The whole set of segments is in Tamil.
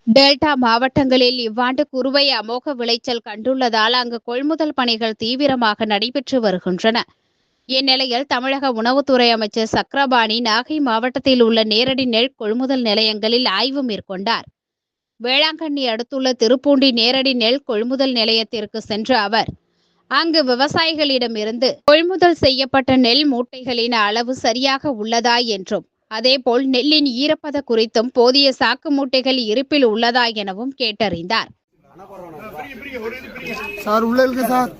டெல்டா மாவட்டங்களில் இவ்வாண்டு குறுவை அமோக விளைச்சல் கண்டுள்ளதால் அங்கு கொள்முதல் பணிகள் தீவிரமாக நடைபெற்று வருகின்றன. இந்நிலையில் தமிழக உணவுத்துறை அமைச்சர் சக்கரபாணி நாகை மாவட்டத்தில் உள்ள நேரடி நெல் கொள்முதல் நிலையங்களில் ஆய்வு மேற்கொண்டார். வேளாங்கண்ணி அடுத்துள்ள திருப்பூண்டி நேரடி நெல் கொள்முதல் நிலையத்திற்கு சென்ற அவர் அங்கு விவசாயிகளிடமிருந்து கொள்முதல் செய்யப்பட்ட நெல் மூட்டைகளின் அளவு சரியாக உள்ளதா என்றும், அதேபோல் நெல்லின் ஈரப்பத குறித்தும் போதிய சாக்கு மூட்டைகள் இருப்பில் உள்ளதா எனவும் கேட்டறிந்தார். சார் உள்ள இருக்கு சார்.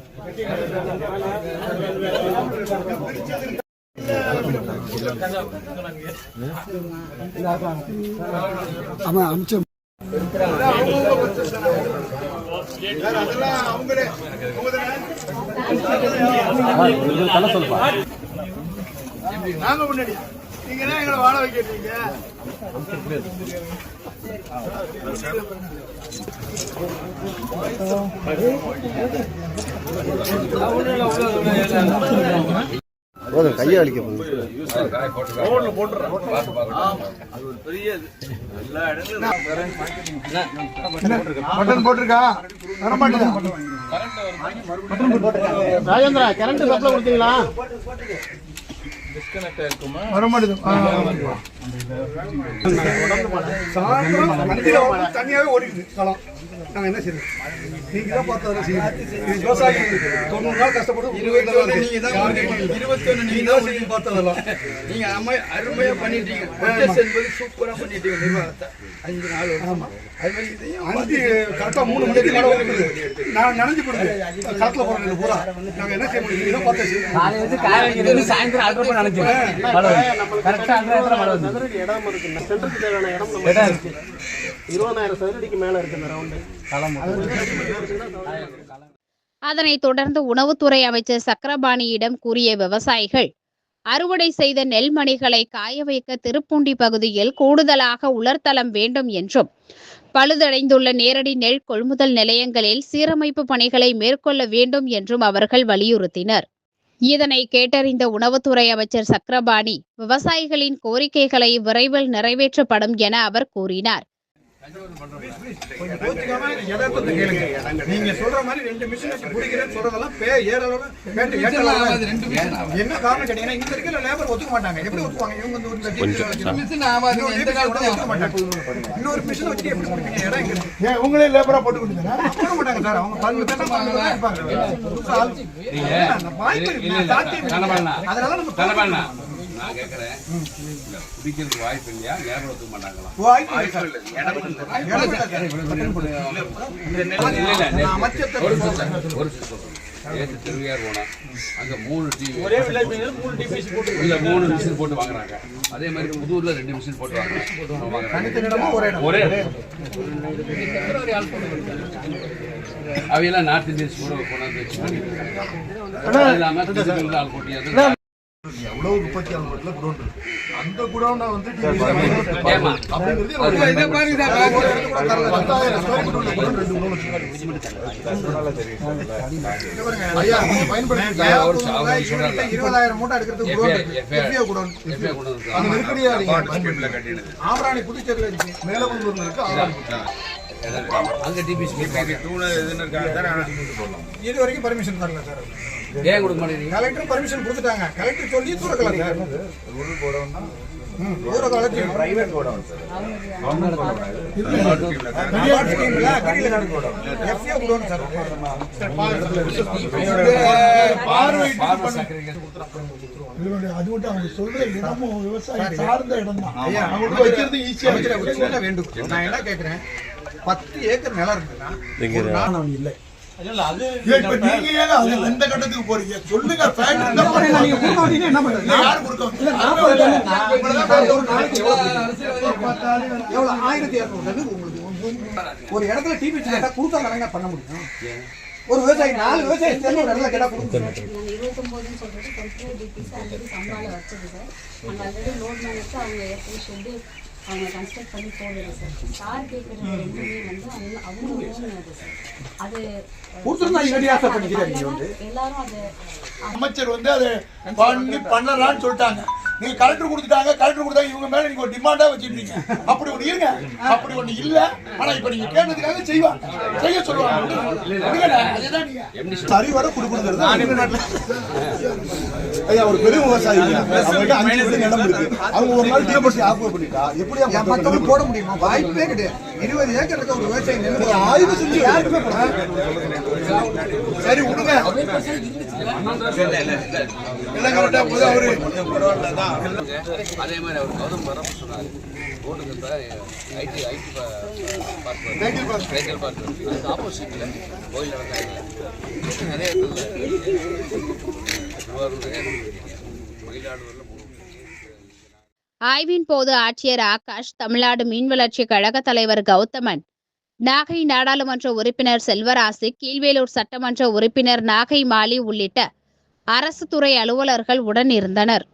ஆமா அம்சம் நாங்க முன்னாடி நீங்க என்ன எங்களை வாழ வைக்கிறீங்க? போதும் கையை அழிக்க பட்டன் போட்டிருக்கா வர மாட்டேங்குது. ராஜேந்திரா கரண்ட் சப்ளை கொடுத்தீங்களா? வர மாட்டேங்குது. தனியாவே ஓடிக்குது களம். நாங்க என்ன செய்யணும்? நீங்க தான் பார்த்தா விவசாயி 90 நாள் கஷ்டப்பட்டு 21 நீங்க பார்த்ததெல்லாம் நீங்க அருமையா பண்ணிட்டீங்க. என்பது சூப்பரா பண்ணிட்டீங்க. நிர்வாகத்தை 5 நாள் அது மாதிரி இதையும் கரெக்டா 3 மணிக்கு மேல ஓடுது. நான் நினைஞ்சு போடுது களத்துல போறேன் பூரா. நாங்க என்ன செய்ய முடியும்? இதை பார்த்தா சாயந்தரம் ஆர்டர் பண்ண நினைச்சேன். கரெக்டா அந்த இடத்துல மழை வந்து இடம் இருக்கு. சென்டருக்கு தேவையான இடம் இருக்கு. 20,000 சதுரடிக்கு மேல இருக்கு இந்த ரவுண்டு. அதனைத் தொடர்ந்து உணவுத்துறை அமைச்சர் சக்கரபாணியிடம் கூறிய விவசாயிகள், அறுவடை செய்த நெல்மணிகளை காய வைக்க திருப்பூண்டி பகுதியில் கூடுதலாக உலர்தளம் வேண்டும் என்றும், பழுதடைந்துள்ள நேரடி நெல் கொள்முதல் நிலையங்களில் சீரமைப்பு பணிகளை மேற்கொள்ள வேண்டும் என்றும் அவர்கள் வலியுறுத்தினர். இதனை கேட்டறிந்த உணவுத்துறை அமைச்சர் சக்கரபாணி, விவசாயிகளின் கோரிக்கைகளை விரைவில் நிறைவேற்றப்படும் என அவர் கூறினார். நீங்க சொல்ற மாதிரி 2 மிஷின் புடிக்கிறேன்னு சொல்றதெல்லாம் என்ன காரணம் கேட்டீங்கன்னா இங்க இருக்கிற லேபர் ஒத்துக்க மாட்டாங்க. எப்படி ஒத்துவாங்க? இவங்க வந்து இன்னொரு மிஷின் வச்சு எப்படி முடிப்பீங்க? இடம் இருக்கு. உங்களே லேபரா போட்டு கொடுத்தீங்க போட மாட்டாங்க சார். அவங்க 10 அதனால நம்ம நான் கேட்கிறேன், குடிக்கிறதுக்கு வாய்ப்பு இல்லையா? லேபர் ஒத்துக்க மாட்டாங்களா? திருவையார் போனா அங்க 3 மிஷின் போட்டு வாங்குறாங்க. அதே மாதிரி புதூர்ல 2 மிஷின் போட்டு வாங்குறாங்க. ஒரே அவையெல்லாம் நார்த் இந்தியன்ஸ் கூட கொண்டாந்து வச்சு இல்லாம ஆள் போட்டி எவ்வளவு உற்பத்தியாளர் குடோன் அந்த குடோனை வந்து ஆவராணி புதுச்சேரியில் இருக்கு, மேலப்பூர்ல இருக்கு. இது வரைக்கும் பர்மிஷன் தரல சார். ஏன் கொடுக்க மாட்டேங்குது? கலெக்டர் பர்மிஷன் கொடுத்துட்டாங்க. கலெக்டர் சொல்லி தூரக்கலாம் சார். Private godown sir. எஃப்ஏ கோடவுன் சார். அது மட்டும் அவங்க சொல்ற இடமும் விவசாயம் சார்ந்த இடம் தான். அவங்களுக்கு வைக்கிறது ஈஸியா வேண்டும். நான் என்ன கேட்கிறேன், 10 ஏக்கர் நிலம் இருக்குன்னா இல்லை. எந்த கட்டத்துக்கு போறீங்க சொல்லுங்க. ஒரு இடத்துல டிபி கொடுத்தா பண்ண முடியும். ஒரு விவசாயி 4 விவசாயி சேர்ந்து ஒரு இடத்துல கேட்டா கொடுக்கணும். 29 சொல்றது கம்பெனி டிபிஸ் ஆல்ரெடி சம்பால வச்சது சார். அங்க ஆல்ரெடி லோட் மேனேஜ் அவங்க ஏர்போர்ட் ஷெட் அவங்க கன்ஸ்ட்ரக்ட் பண்ணி போடுறது சார். சார் கேட்கறது ரெண்டுமே வந்து அவங்க ஓன் அது சார். அது எல்லாரும் அது அமைச்சர் வந்து அதை பண்ணலான்னு சொல்லிட்டாங்க. நீங்க கலெக்டர் கொடுத்தாங்க இவங்க மேல நீங்க ஒரு டிமாண்டா வச்சிருக்கீங்க. அப்படி ஒண்ணு இருங்க, அப்படி ஒண்ணு இல்ல. ஆனா இப்ப நீங்க கேட்டதுக்காக செய்ய சொல்லுவாங்க. அதுதான் நீங்க சரிவர கொடுக்குறது. ஐயா ஒரு பெரிய விவசாயி அவங்கள்ட்ட 5 பேர் நிலம் இருக்கு. அவங்க ஒரு நாள் டிஎம்எஸ்சி ஆக்குபை பண்ணிட்டா எப்படியா மக்களுக்கு போட முடியுமா? வாய்ப்பே கிடையாது. 20 ஏக்கர் இருக்க ஒரு விவசாயி நிலம் ஆய்வு செஞ்சு யாருமே சரி விடுங்க. எல்லாம் கரெக்டா போது அவரு அதே மாதிரி அவர் கௌதம் வரப்ப சொன்னார் ரோட்டுக்கு ஐடி பார்க் ஆப்போசிட்ல கோயில் நடந்தாங்க நிறைய ஆய்வின் போது ஆட்சியர் ஆகாஷ், தமிழ்நாடு மீன் வளர்ச்சி கழக தலைவர் கௌதமன், நாகை நாடாளுமன்ற உறுப்பினர் செல்வராசு, கீழ்வேலூர் சட்டமன்ற உறுப்பினர் நாகை மாலி உள்ளிட்ட அரசு துறை அலுவலர்கள் உடன் இருந்தனர்.